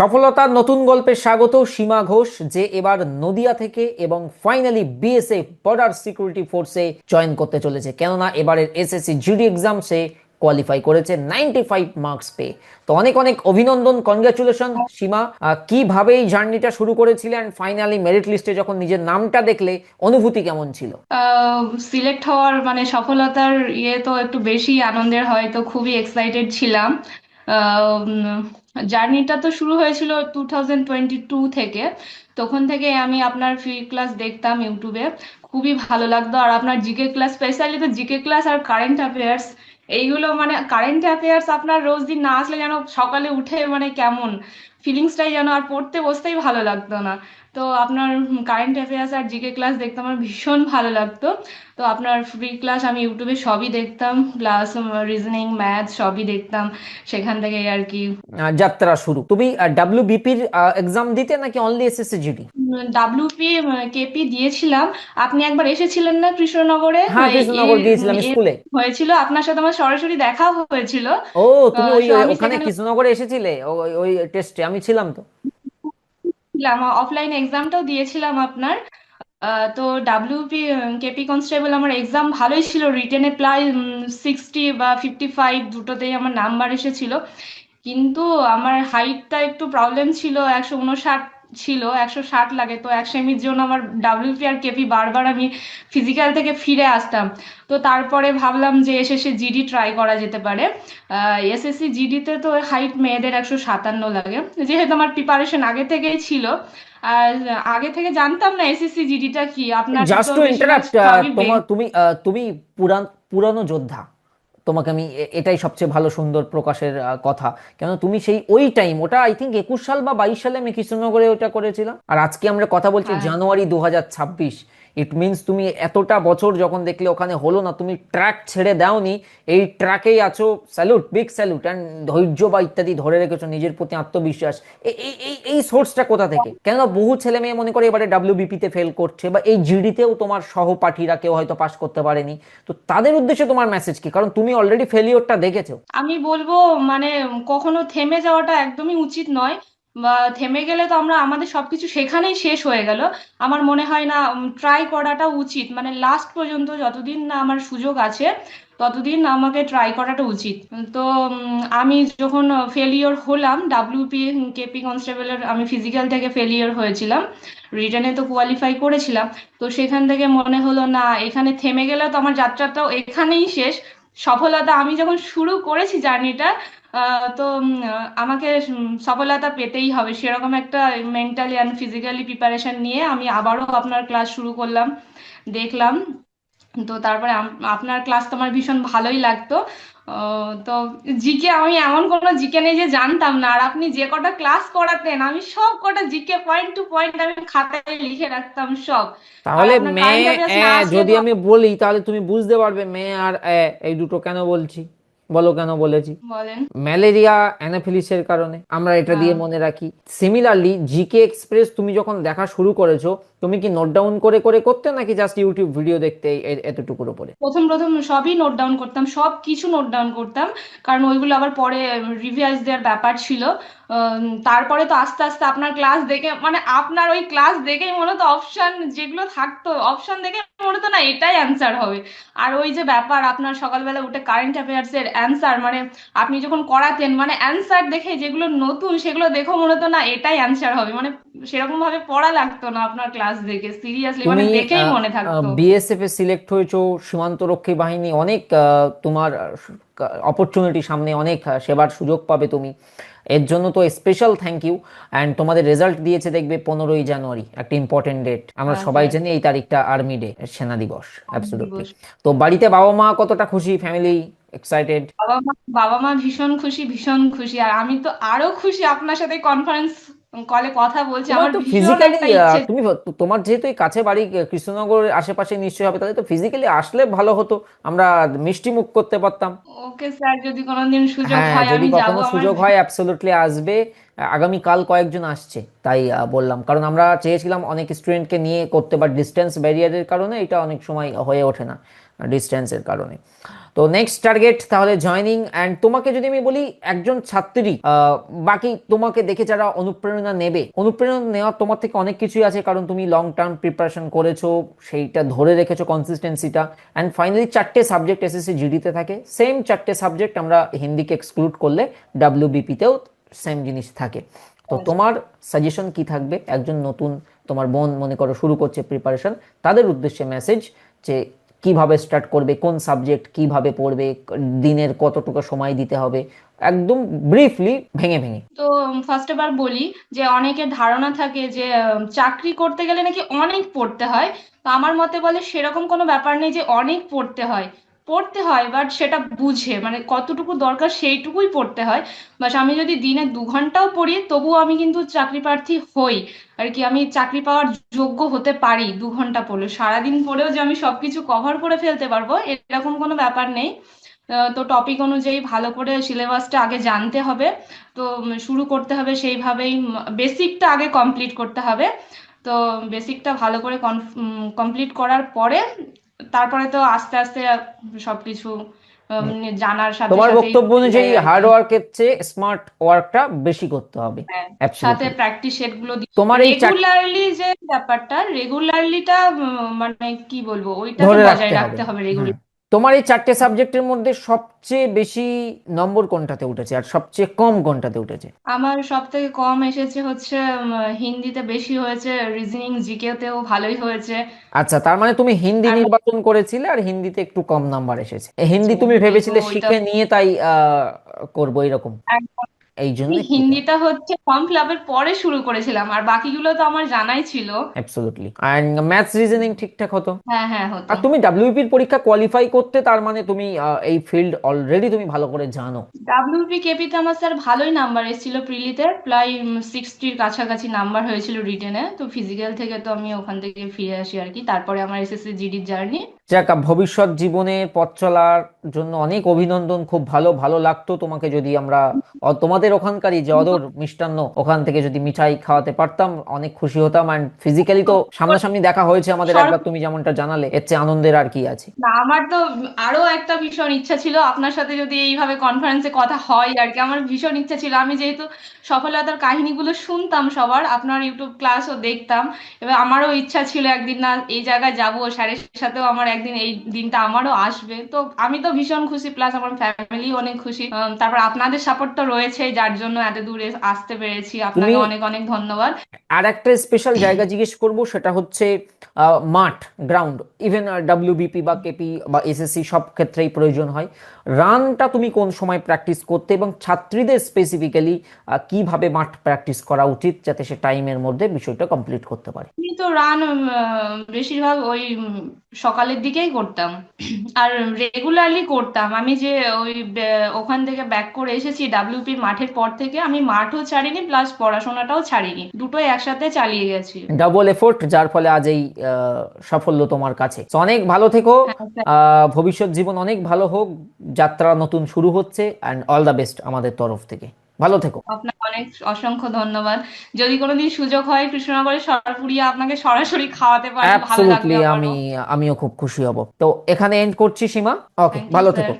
সফলতার নতুন গল্পে স্বাগত সীমা ঘোষ, যে এবার নদিয়া থেকে এবং ফাইনালি বিএসএফ বর্ডার সিকিউরিটি ফোর্সে জয়েন করতে চলেছে। কেননা এবারের এসএসসি জিডি এক্সাম সে কোয়ালিফাই করেছে 95 মার্কস পেয়ে। তো অনেক অনেক অভিনন্দন, কনগ্রাচুলেশন সীমা। কিভাবে এই জার্নিটা শুরু করেছিলে অ্যান্ড ফাইনালি মেরিট লিস্টে যখন নিজের নামটা দেখলে অনুভূতি কেমন ছিল? সিলেক্ট হওয়ার মানে সফলতার তো একটু বেশি আনন্দের হয়, তো খুবই এক্সাইটেড ছিলাম। জার্নিটা তো শুরু হয়েছিল 2022 থেকে। তখন থেকে আমি আপনার ফ্রি ক্লাস দেখতাম ইউটিউবে, খুবই ভালো লাগতো। আর আপনার জিকে ক্লাস, স্পেশালি তো জিকে ক্লাস আর কারেন্ট অ্যাফেয়ার্স, এইগুলো মানে কারেন্ট অ্যাফেয়ার্স আপনার রোজ দিন না আসলে যেন সকালে উঠে মানে কেমন ফিলিংসটাই যেন, আর পড়তে বসতেই ভালো লাগতো না। তো আপনার কারেন্ট অ্যাফেয়ার্স আর জিকে ক্লাস দেখতে আমার ভীষণ ভালো লাগতো। তো আপনার ফ্রি ক্লাস আমি ইউটিউবে সবই দেখতাম, প্লাস রিজনিং ম্যাথ সবই দেখতাম সেখান থেকে আর কি। যাত্রা শুরু। তুমি ডাব্লিউবিপির এক্সাম দিতে নাকি only SSC GD? WP KP দিয়েছিলাম। আপনি একবার এসেছিলেন না কৃষ্ণনগরে? হ্যাঁ, এর কৃষ্ণনগর গিয়েছিলাম এর স্কুলে। হয়েছিল, আপনার সাথে আমার সরাসরি দেখা হয়েছিল। ও, তুমি ওই আমি ওখানে সেখানে কৃষ্ণনগরে এসেছিলে? ওই ওই টেস্টে আমি ছিলাম তো। ছিলাম, অফলাইন এক্সামটাও দিয়েছিলাম আপনার। তো ডাব্লিউপি কেপি কনস্টেবল আমার এক্সাম ভালোই ছিল, রিটেনে প্রায় 60 বা 55 দুটোতেই আমার নাম্বার এসেছিল। কিন্তু আমার হাইটটা একটু প্রবলেম ছিল, 159 ছিল, 160 লাগে। তো 1 সেমির জন্য আমার ডাব্লিউপি আর কেপি বারবার আমি ফিজিক্যাল থেকে ফিরে আসতাম। তো তারপরে ভাবলাম যে এসএসসি জিডি ট্রাই করা যেতে পারে। এসএসসি জিডিতে তো হাইট মেয়েদের 157 লাগে। যেহেতু আমার প্রিপারেশন আগে থেকেই ছিল, আর আগে থেকে জানতাম না এসএসসি জিডিটা কি। আপনার জাস্ট তো টু বেশিরভাগ ইন্টারাপ্ট, সবই তুমি পুরানো যোদ্ধা। তোমাকে আমি এটাই সবচেয়ে ভালো সুন্দর প্রকাশের কথা। কেন তুমি সেই ওই টাইম, ওটা আই থিঙ্ক 21 সাল বা 22 সালে আমি কৃষ্ণনগরে ওটা করেছিলাম, আর আজকে আমরা কথা বলছি হ্যাঁ। জানুয়ারি 2026। ইট মিনস তুমি এতটা বছর যখন দেখলে ওখানে হলো না, তুমি ট্র্যাক ছেড়ে দাওনি, এই ট্র্যাকেই আছো। Salute, big salute. অ্যান্ড ধৈর্য বা ইত্যাদি ধরে রেখেছো, নিজের প্রতি আত্মবিশ্বাস। এই এই এই এই সোর্সটা কোথা থেকে? কেননা বহু ছেলে মেয়ে মনে করে এবারে ডাব্লিউবিপিতে ফেল করছে, বা এই জিডিতেও তোমার সহপাঠীরা কেউ হয়তো পাশ করতে পারেনি। তো তাদের উদ্দেশ্যে তোমার মেসেজ কি, কারণ তুমি অলরেডি ফেলিওরটা দেখেছো। আমি বলবো মানে কখনো থেমে যাওয়াটা একদমই উচিত নয়। বা থেমে গেলে তো আমরা আমাদের সবকিছু সেখানেই শেষ হয়ে গেল। আমার মনে হয় না, ট্রাই করাটা উচিত, মানে লাস্ট পর্যন্ত যতদিন না আমার সুযোগ আছে ততদিন আমাকে ট্রাই করাটা উচিত। তো আমি যখন ফেলিওর হলাম ডাব্লিউপি কেপি কনস্টেবলের, আমি ফিজিক্যাল থেকে ফেলিওর হয়েছিলাম, রিটেনে তো কোয়ালিফাই করেছিলাম। তো সেখান থেকে মনে হলো না, এখানে থেমে গেলে তো আমার যাত্রাটাও এখানেই শেষ। সফলতা আমি যখন শুরু করেছি জার্নিটা, তো আমাকে সফলতা পেতেই হবে, সেরকম একটা মেন্টালি অ্যান্ড ফিজিক্যালি প্রিপারেশন নিয়ে আমি আবারও আপনার ক্লাস শুরু করলাম, দেখলাম। তো তারপরে আপনার ক্লাস তো আমার ভীষণ ভালোই লাগতো। তো জিকে আমি এমন কোনো জিকে নেই যে জানতাম না, আর আপনি যে কটা ক্লাস করাতেন আমি সব কটা জিকে পয়েন্ট টু পয়েন্ট আমি খাতায় লিখে রাখতাম সব। আর তাহলে আপনার মে কারেন্ট অ্যাফেয়ার্স না আসলে যদি তো আমি বলি তাহলে তুমি বুঝতে পারবে মে আর এই দুটো কেন বলছি। বলো কেন বলেছি। বলেন। ম্যালেরিয়া অ্যানাফিলিসের কারণে আমরা এটা দিয়ে হ্যাঁ, মনে রাখি। সিমিলারলি জিকে এক্সপ্রেস তুমি যখন দেখা শুরু করেছো, তুমি কি নোট ডাউন করে করে করতে নাকি জাস্ট ইউটিউব ভিডিও দেখতে এতটুকুর উপরে? প্রথম প্রথম সবই নোট ডাউন করতাম, সব কিছু নোট ডাউন করতাম, কারণ ওইগুলো আবার পরে রিভাইজ দেওয়ার ব্যাপার ছিল। তারপরে তো আস্তে আস্তে আপনার ক্লাস দেখে, মানে আপনার ওই ক্লাস দেখেই মনে হতো অপশন যেগুলো থাকতো, অপশন দেখে মনে হতো না এটাই অ্যান্সার হবে। আর ওই যে ব্যাপার আপনার সকালবেলা উঠে কারেন্ট অ্যাফেয়ার্স এর অ্যান্সার, মানে আপনি যখন করাতেন মানে অ্যান্সার দেখে যেগুলো নতুন সেগুলো দেখেও মনে হতো না এটাই অ্যান্সার হবে, মানে সেরকম ভাবে পড়া লাগতো না আপনার ক্লাস দেখে, সিরিয়াসলি মানে তুমি দেখেই মনে থাকতো। বিএসএফ এ সিলেক্ট হয়েছো, সীমান্তরক্ষী বাহিনী, অনেক তোমার অপরচুনিটি সামনে, অনেক সেবার সুযোগ পাবে তুমি। এর জন্য তো স্পেশাল থ্যাংক ইউ। অ্যান্ড তোমাদের রেজাল্ট দিয়েছে দেখবে 15ই জানুয়ারি, একটা ইম্পর্টেন্ট ডেট। আমরা হ্যাঁ সবাই হ্যাঁ। জানি এই তারিখটা আর্মি ডে, সেনা দিবস। অ্যাবসলিউটলি। দিবস। তো বাড়িতে বাবা মা কতটা খুশি, ফ্যামিলি এক্সাইটেড? বাবা মা ভীষণ খুশি, ভীষণ খুশি। আর আমি তো আরো খুশি, আপনার সাথে কনফারেন্স কলে কথা বলছি, তোমার আমার তো ভীষণ ফিজিক্যালি, একটা ইচ্ছে। তোমার যেহেতু এই কাছে বাড়ি, কৃষ্ণনগরের আশেপাশে নিশ্চয়ই হবে, তাহলে তো ফিজিক্যালি আসলে ভালো হতো, আমরা মিষ্টি মুখ করতে পারতাম। ওকে স্যার, যদি কোনোদিন সুযোগ হ্যাঁ, হয় যদি আমি যাব কখনো আমার। সুযোগ হয় অ্যাবসলিউটলি আসবে। আগামীকাল কয়েকজন আসছে, তাই বললাম, কারণ আমরা চেয়েছিলাম অনেক স্টুডেন্টকে নিয়ে করতে, বাট ডিস্টেন্স ব্যারিয়ারের কারণে এটা অনেক সময় হয়ে ওঠে না। ডিস্টেন্সের কারণে। তো নেক্সট টার্গেট তাহলে জয়নিং। অ্যান্ড তোমাকে যদি আমি বলি একজন ছাত্রী, বাকি তোমাকে দেখে যারা অনুপ্রেরণা নেবে, অনুপ্রেরণা নেওয়া তোমার থেকে অনেক কিছুই আছে, কারণ তুমি লং টার্ম প্রিপারেশন করেছো, সেইটা ধরে রেখেছো কনসিস্টেন্সিটা। অ্যান্ড ফাইনালি 4টে সাবজেক্ট এসএসসি জিডিতে থাকে, সেম 4টে সাবজেক্ট আমরা হিন্দিকে এক্সক্লুড করলে ডাব্লিউবিপিতেও সেম জিনিস থাকে। তো তোমার সাজেশন কি থাকবে একজন নতুন, তোমার বোন মনে করো শুরু করছে প্রিপারেশন, তাদের উদ্দেশ্যে মেসেজ যে কিভাবে স্টার্ট করবে, কোন সাবজেক্ট কিভাবে পড়বে, দিনের কতটুকু সময় দিতে হবে, একদম ব্রিফলি ভেঙে ভেঙে। তো ফার্স্ট এবার বলি যে অনেকের ধারণা থাকে যে চাকরি করতে গেলে নাকি অনেক পড়তে হয়। তো আমার মতে বলে সেরকম কোনো ব্যাপার নেই যে অনেক পড়তে হয়। পড়তে হয় বাট সেটা বুঝে, মানে কতটুকু দরকার সেইটুকুই পড়তে হয়। বাস আমি যদি দিনে 2 ঘন্টাও পড়ি তবুও আমি কিন্তু চাকরি প্রার্থী হই আর কি, আমি চাকরি পাওয়ার যোগ্য হতে পারি 2 ঘন্টা পড়লে। সারাদিন পড়েও যে আমি সবকিছু কভার করে ফেলতে পারবো এরকম কোনো ব্যাপার নেই। তো টপিক অনুযায়ী ভালো করে সিলেবাসটা আগে জানতে হবে। তো শুরু করতে হবে সেইভাবেই, বেসিকটা আগে কমপ্লিট করতে হবে। তো বেসিকটা ভালো করে কমপ্লিট করার পরে তারপরে তো আস্তে আস্তে সবকিছু জানার সাথে তোমার সাথেই বক্তব্য হয়ে অনুযায়ী যায় আর হার্ড কি। ওয়ার্কের চেয়ে স্মার্ট ওয়ার্কটা বেশি করতে হবে। হ্যাঁ, সাথে অ্যাবসলিউটলি। প্র্যাকটিস সেট গুলো তোমার এই রেগুলারলি, যে ব্যাপারটা রেগুলারলিটা, মানে কি বলবো, ওইটাকে ধরে রাখতে বজায় হবে। রাখতে হবে হুম। রেগুলার। তোমার এই 4টে সাবজেক্টের মধ্যে সবচেয়ে বেশি নম্বর কোনটাতে উঠেছে আর সবচেয়ে কম কোনটাতে উঠেছে? আমার সব থেকে কম এসেছে হচ্ছে হিন্দিতে বেশি হয়েছে, রিজনিং জিকেতেও ভালোই হয়েছে। আচ্ছা, তার মানে তুমি হিন্দি আর নির্বাচন করেছিলে আর হিন্দিতে একটু কম নাম্বার এসেছে। হিন্দি তুমি যেহেতু ভেবেছিলে ওইটা শিখে নিয়ে তাই করবো এরকম, একদম, এই জন্য আমি একটু কম। হিন্দিটা হচ্ছে ফর্ম ফিল আপের পরে শুরু করেছিলাম, আর বাকিগুলো তো আমার জানাই ছিল। অ্যাবসলিউটলি। অ্যান্ড ম্যাথস রিজনিং ঠিকঠাক হতো? হ্যাঁ হ্যাঁ, হতো। আর তুমি ডাব্লিউপির পরীক্ষা কোয়ালিফাই করতে, তার মানে তুমি এই ফিল্ড অলরেডি তুমি ভালো করে জানো। ডাব্লিউপি কেপিতে আমার স্যার ভালোই নাম্বার এসেছিল, প্রিলিতে প্রায় 60-র কাছাকাছি নাম্বার হয়েছিল রিটেনে। তো ফিজিক্যাল থেকে তো আমি ওখান থেকে ফিরে আসি আর কি, তারপরে আমার এসএসসি জিডির জার্নি। যাক, ভবিষ্যৎ জীবনের পথ চলার জন্য অনেক অভিনন্দন। খুব ভালো ভালো লাগতো তোমাকে যদি আমরা তোমাদের ওখানকারই যে অদর মিষ্টান্ন, ওখান থেকে যদি মিঠাই খাওয়াতে পারতাম, অনেক খুশি হতাম। অ্যান্ড ফিজিক্যালি তো সামনাসামনি দেখা হয়েছে আমাদের একবার, তুমি যেমনটা জানালে, এর চেয়ে আনন্দের আর কি আছে। না, আমার তো আরো একটা ভীষণ ইচ্ছা ছিল আপনার সাথে যদি এইভাবে কনফারেন্সে কথা হয় আর কি। আমার ভীষণ ইচ্ছা ছিল, আমি যেহেতু সফলতার কাহিনীগুলো শুনতাম সবার, আপনার ইউটিউব ক্লাসও দেখতাম, এবার আমারও ইচ্ছা ছিল একদিন না এই জায়গায় যাব, স্যারের সাথেও আমার একদিন এই দিনটা আমারও আসবে। তো আমি তো ভীষণ খুশি, প্লাস আমার ফ্যামিলি অনেক খুশি। তারপর আপনাদের সাপোর্ট তো রয়েছে, যার জন্য এত দূরে আসতে পেরেছি। তুমি আপনাকে অনেক অনেক ধন্যবাদ। আর একটা স্পেশাল জায়গা জিজ্ঞেস করব, সেটা হচ্ছে মাঠ, গ্রাউন্ড। ইভেন ডাব্লিউবিপি বা কেপি বা এসএসসি সব ক্ষেত্রেই প্রয়োজন হয়। রানটা তুমি কোন সময় প্র্যাকটিস করতে, এবং ছাত্রীদের স্পেসিফিক্যালি কিভাবে মাঠ প্র্যাকটিস করা উচিত যাতে সে টাইমের মধ্যে বিষয়টা কমপ্লিট করতে পারে? আমি তো রান বেশিরভাগ ওই সকালের দিকেই করতাম, আর রেগুলারলি করতাম। আমি যে ওই ওখান থেকে ব্যাক করে এসেছি ডাব্লিউপির মাঠের পর থেকে, আমি মাঠও ছাড়িনি প্লাস পড়াশোনাটাও ছাড়িনি, দুটোই একসাথে চালিয়ে গেছি। ডাবল এফোর্ট, যার ফলে আজ এই সাফল্য তোমার কাছে। So, অনেক ভালো থেকো। হ্যাঁ, ভবিষ্যৎ জীবন অনেক ভালো হোক, যাত্রা নতুন শুরু হচ্ছে। অ্যান্ড অল দ্য বেস্ট আমাদের তরফ থেকে। ভালো থেকো। আপনাকে অনেক অসংখ্য ধন্যবাদ। যদি কোনোদিন সুযোগ হয় কৃষ্ণনগরের সরপুরিয়া আপনাকে সরাসরি খাওয়াতে পারি, ভালো লাগবে অ্যাবসলিউটলি, আমারও। আমিও খুব খুশি হব। তো এখানে এন্ড করছি সীমা। ওকে, থ্যাংক ইউ ভালো স্যার। থেকো।